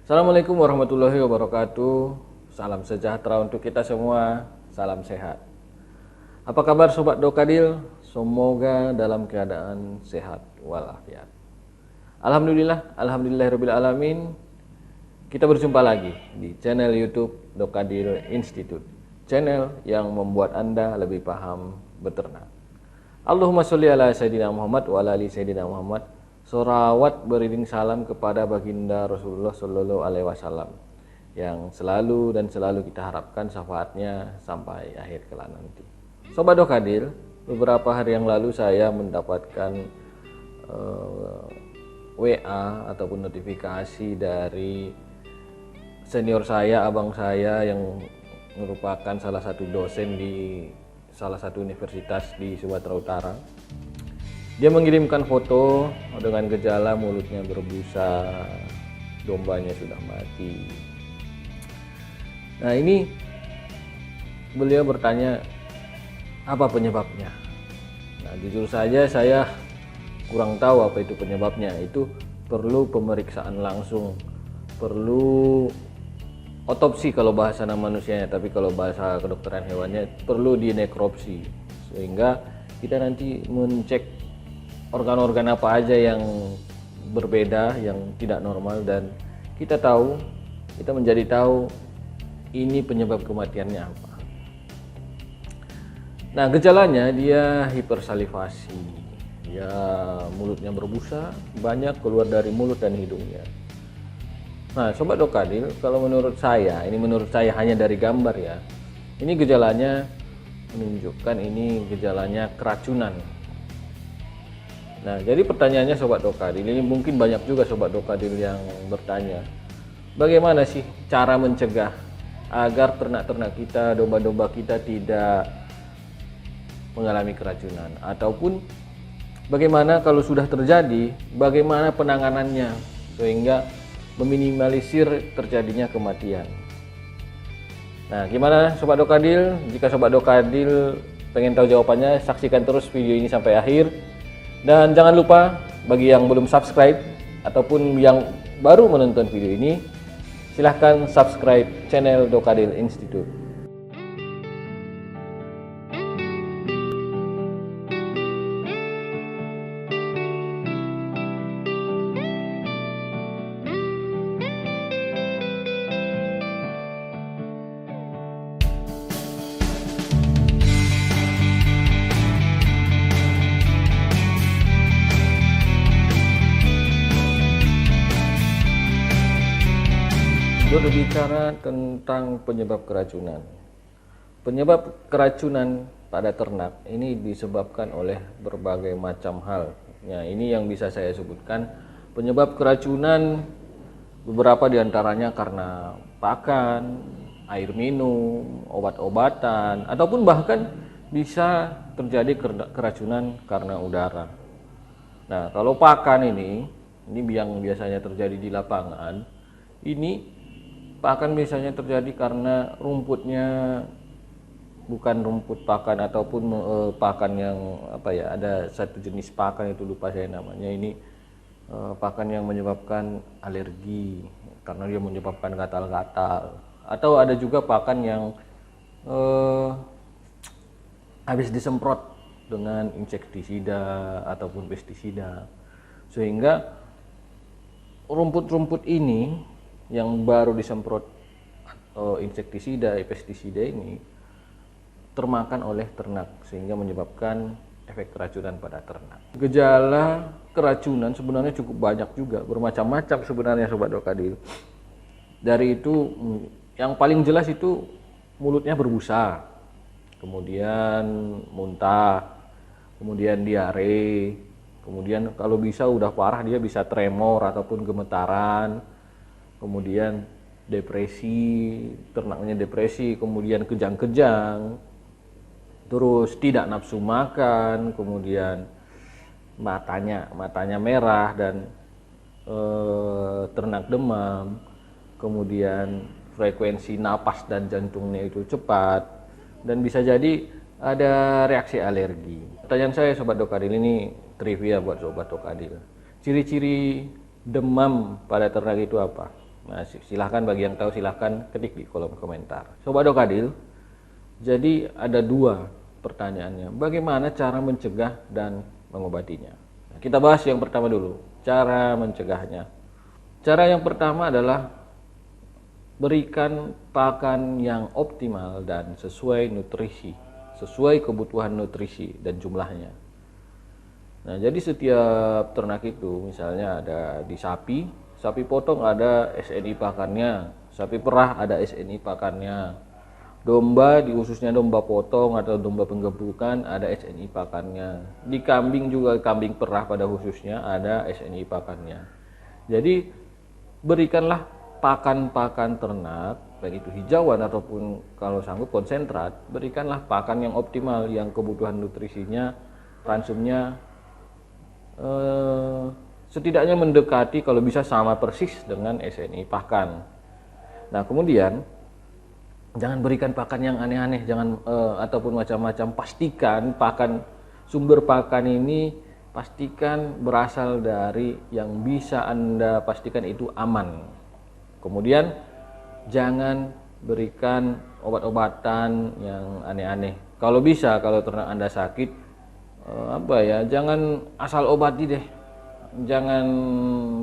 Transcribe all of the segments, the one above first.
Assalamualaikum warahmatullahi wabarakatuh. Salam sejahtera untuk kita semua. Salam sehat. Apa kabar Sobat Dokadil? Semoga dalam keadaan sehat walafiat. Alhamdulillahirabbil alamin. Kita berjumpa lagi di channel YouTube Dokadil Institute. Channel yang membuat Anda lebih paham beternak. Allahumma sholli ala Sayyidina Muhammad wa ala ali Sayyidina Muhammad. Sorawat beriring salam kepada baginda Rasulullah Shallallahu Alaihi Wasallam yang selalu kita harapkan syafaatnya sampai akhir kelak nanti. Sobat Dokadil, beberapa hari yang lalu saya mendapatkan WA ataupun notifikasi dari senior saya, abang saya yang merupakan salah satu dosen di salah satu universitas di Sumatera Utara. Dia mengirimkan foto dengan gejala mulutnya berbusa, dombanya sudah mati. Nah, ini beliau bertanya apa penyebabnya. Nah, jujur saja saya kurang tahu apa itu penyebabnya. Itu perlu pemeriksaan langsung, perlu otopsi kalau bahasa manusianya, tapi kalau bahasa kedokteran hewannya perlu dinekropsi, sehingga kita nanti mencek organ-organ apa aja yang berbeda, yang tidak normal, dan kita menjadi tahu ini penyebab kematiannya apa. Nah, gejalanya dia hipersalivasi, dia mulutnya berbusa, banyak keluar dari mulut dan hidungnya. Nah, Sobat Dokadil, kalau menurut saya hanya dari gambar ya, ini gejalanya menunjukkan ini gejalanya keracunan. Nah, jadi pertanyaannya Sobat Dokadil, ini mungkin banyak juga Sobat Dokadil yang bertanya, bagaimana sih cara mencegah agar ternak-ternak kita, domba-domba kita tidak mengalami keracunan, ataupun bagaimana kalau sudah terjadi, bagaimana penanganannya sehingga meminimalisir terjadinya kematian. Nah, gimana Sobat Dokadil? Jika Sobat Dokadil pengen tahu jawabannya, saksikan terus video ini sampai akhir. Dan jangan lupa bagi yang belum subscribe ataupun yang baru menonton video ini, silahkan subscribe channel Dokadil Institute. Berbicara tentang penyebab keracunan. Penyebab keracunan pada ternak ini disebabkan oleh berbagai macam hal. Ya, ini yang bisa saya sebutkan. Penyebab keracunan beberapa diantaranya karena pakan, air minum, obat-obatan, ataupun bahkan bisa terjadi keracunan karena udara. Nah, kalau pakan ini yang biasanya terjadi di lapangan, ini pakan biasanya terjadi karena rumputnya bukan rumput pakan ataupun pakan yang ada satu jenis pakan itu lupa saya namanya, ini pakan yang menyebabkan alergi karena dia menyebabkan gatal-gatal, atau ada juga pakan yang habis disemprot dengan insektisida ataupun pestisida, sehingga rumput-rumput ini yang baru disemprot insektisida, pestisida ini termakan oleh ternak sehingga menyebabkan efek keracunan pada ternak. Gejala keracunan sebenarnya cukup banyak juga, bermacam-macam sebenarnya Sobat Dokadil. Dari itu yang paling jelas itu mulutnya berbusa, kemudian muntah, kemudian diare, kemudian kalau bisa udah parah dia bisa tremor ataupun gemetaran, kemudian depresi, ternaknya depresi, kemudian kejang-kejang, terus tidak nafsu makan, kemudian matanya merah dan ternak demam, kemudian frekuensi napas dan jantungnya itu cepat, dan bisa jadi ada reaksi alergi. Pertanyaan saya Sobat Dokadil, ini trivia buat Sobat Dokadil. Ciri-ciri demam pada ternak itu apa? Nah, silahkan bagi yang tahu silahkan ketik di kolom komentar. Sobat Dokadil, jadi ada 2 pertanyaannya. Bagaimana cara mencegah dan mengobatinya? Nah, kita bahas yang pertama dulu, cara mencegahnya. Cara yang pertama adalah berikan pakan yang optimal dan sesuai nutrisi, sesuai kebutuhan nutrisi dan jumlahnya. Nah, jadi setiap ternak itu misalnya ada di sapi potong ada SNI pakannya, sapi perah ada SNI pakannya, domba di khususnya domba potong atau domba penggebukan ada SNI pakannya, di kambing juga kambing perah pada khususnya ada SNI pakannya. Jadi berikanlah pakan-pakan ternak, baik itu hijauan ataupun kalau sanggup konsentrat, berikanlah pakan yang optimal, yang kebutuhan nutrisinya, ransumnya setidaknya mendekati kalau bisa sama persis dengan SNI pakan. Nah, kemudian jangan berikan pakan yang aneh-aneh, jangan ataupun macam-macam. Pastikan pakan, sumber pakan ini pastikan berasal dari yang bisa Anda pastikan itu aman. Kemudian jangan berikan obat-obatan yang aneh-aneh. Kalau bisa, kalau ternak Anda sakit, jangan asal obati deh. Jangan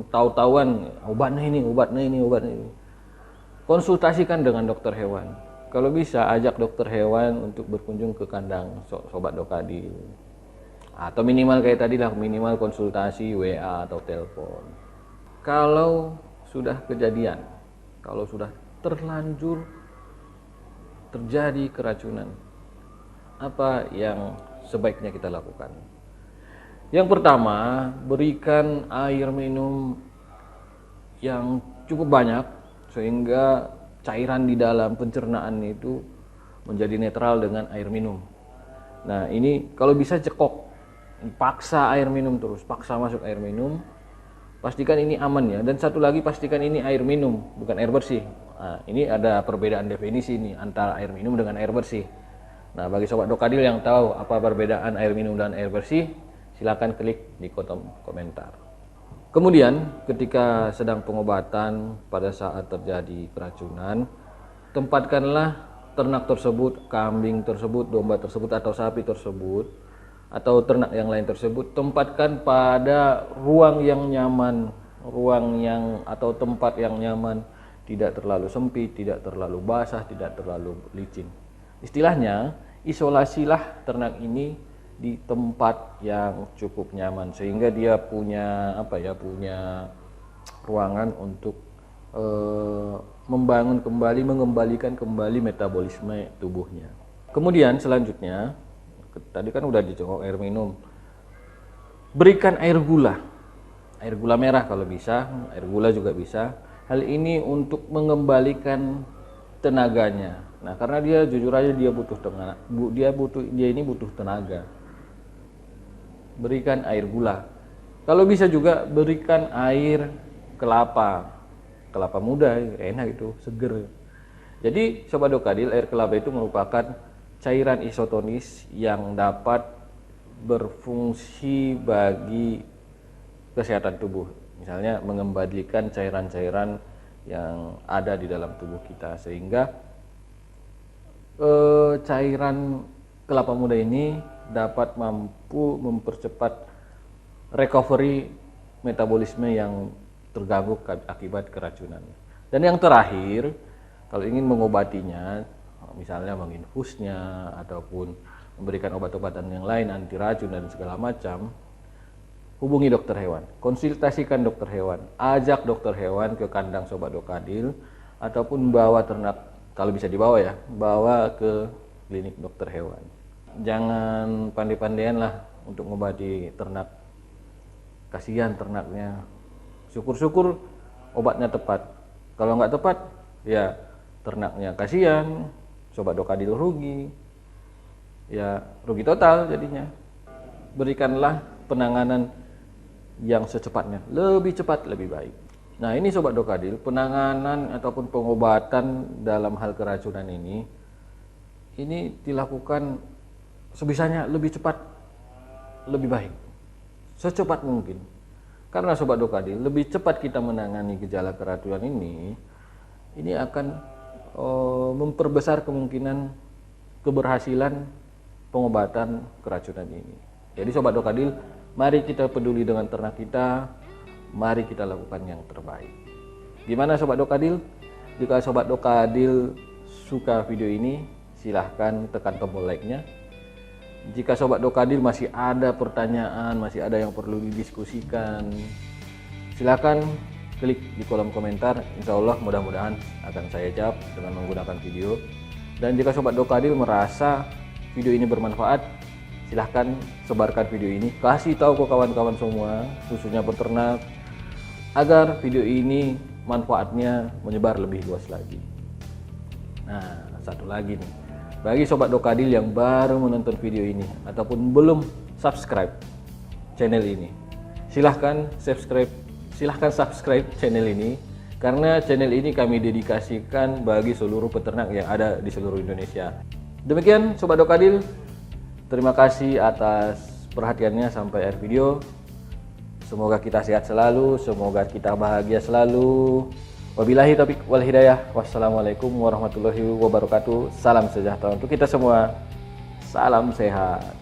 tahu-tahuan obatnya ini. Konsultasikan dengan dokter hewan. Kalau bisa ajak dokter hewan untuk berkunjung ke kandang Sobat Dokadil. Atau minimal kayak tadi lah, minimal konsultasi WA atau telepon. Kalau sudah kejadian, kalau sudah terlanjur terjadi keracunan, apa yang sebaiknya kita lakukan? Yang pertama, berikan air minum yang cukup banyak sehingga cairan di dalam pencernaan itu menjadi netral dengan air minum. Nah, ini kalau bisa cekok, paksa air minum terus, paksa masuk air minum. Pastikan ini aman ya. Dan satu lagi, pastikan ini air minum, bukan air bersih. Nah, ini ada perbedaan definisi nih antara air minum dengan air bersih. Nah, bagi Sobat Dokadil yang tahu apa perbedaan air minum dan air bersih, silakan klik di kolom komentar. Kemudian ketika sedang pengobatan pada saat terjadi keracunan, tempatkanlah ternak tersebut, kambing tersebut, domba tersebut atau sapi tersebut atau ternak yang lain tersebut, tempatkan pada ruang yang nyaman, atau tempat yang nyaman, tidak terlalu sempit, tidak terlalu basah, tidak terlalu licin. Istilahnya, isolasilah ternak ini di tempat yang cukup nyaman sehingga dia punya punya ruangan untuk mengembalikan kembali metabolisme tubuhnya. Kemudian selanjutnya, tadi kan udah dicengok air minum, berikan air gula merah kalau bisa, air gula juga bisa. Hal ini untuk mengembalikan tenaganya. Nah, karena dia jujur aja dia butuh tenaga. Berikan air gula. Kalau bisa juga berikan air kelapa muda, enak itu, seger. Jadi Sobat Dokadil, air kelapa itu merupakan cairan isotonis yang dapat berfungsi bagi kesehatan tubuh. Misalnya mengembalikan cairan-cairan yang ada di dalam tubuh kita, sehingga cairan kelapa muda ini dapat mampu mempercepat recovery metabolisme yang terganggu akibat keracunan. Dan yang terakhir, kalau ingin mengobatinya, misalnya menginfusnya ataupun memberikan obat-obatan yang lain anti racun dan segala macam, hubungi dokter hewan, konsultasikan dokter hewan, ajak dokter hewan ke kandang Sobat Dokadil ataupun bawa ternak, kalau bisa dibawa ya, bawa ke klinik dokter hewan. Jangan pandai-pandaian lah untuk mengobati ternak. Kasihan ternaknya. Syukur-syukur obatnya tepat. Kalau nggak tepat, ya ternaknya kasihan, Sobat Dokadil rugi. Ya rugi total jadinya. Berikanlah penanganan yang secepatnya, lebih cepat lebih baik. Nah, ini Sobat Dokadil, penanganan ataupun pengobatan dalam hal keracunan ini dilakukan sebisanya lebih cepat, lebih baik, secepat mungkin. Karena Sobat Dokadil, lebih cepat kita menangani gejala keracunan ini akan memperbesar kemungkinan keberhasilan pengobatan keracunan ini. Jadi Sobat Dokadil, mari kita peduli dengan ternak kita, mari kita lakukan yang terbaik. Gimana Sobat Dokadil? Jika Sobat Dokadil suka video ini, silahkan tekan tombol like-nya. Jika Sobat Dokadil masih ada pertanyaan, masih ada yang perlu didiskusikan, silakan klik di kolom komentar. Insya Allah mudah-mudahan akan saya jawab dengan menggunakan video. Dan jika Sobat Dokadil merasa video ini bermanfaat, silahkan sebarkan video ini, kasih tahu ke kawan-kawan semua, khususnya peternak, agar video ini manfaatnya menyebar lebih luas lagi. Nah, satu lagi nih, bagi Sobat Dokadil yang baru menonton video ini ataupun belum subscribe channel ini, silahkan subscribe channel ini, karena channel ini kami dedikasikan bagi seluruh peternak yang ada di seluruh Indonesia. Demikian Sobat Dokadil, terima kasih atas perhatiannya sampai akhir video. Semoga kita sehat selalu, semoga kita bahagia selalu. Wabillahi taufiq wal hidayah. Wassalamualaikum warahmatullahi wabarakatuh. Salam sejahtera untuk kita semua. Salam sehat.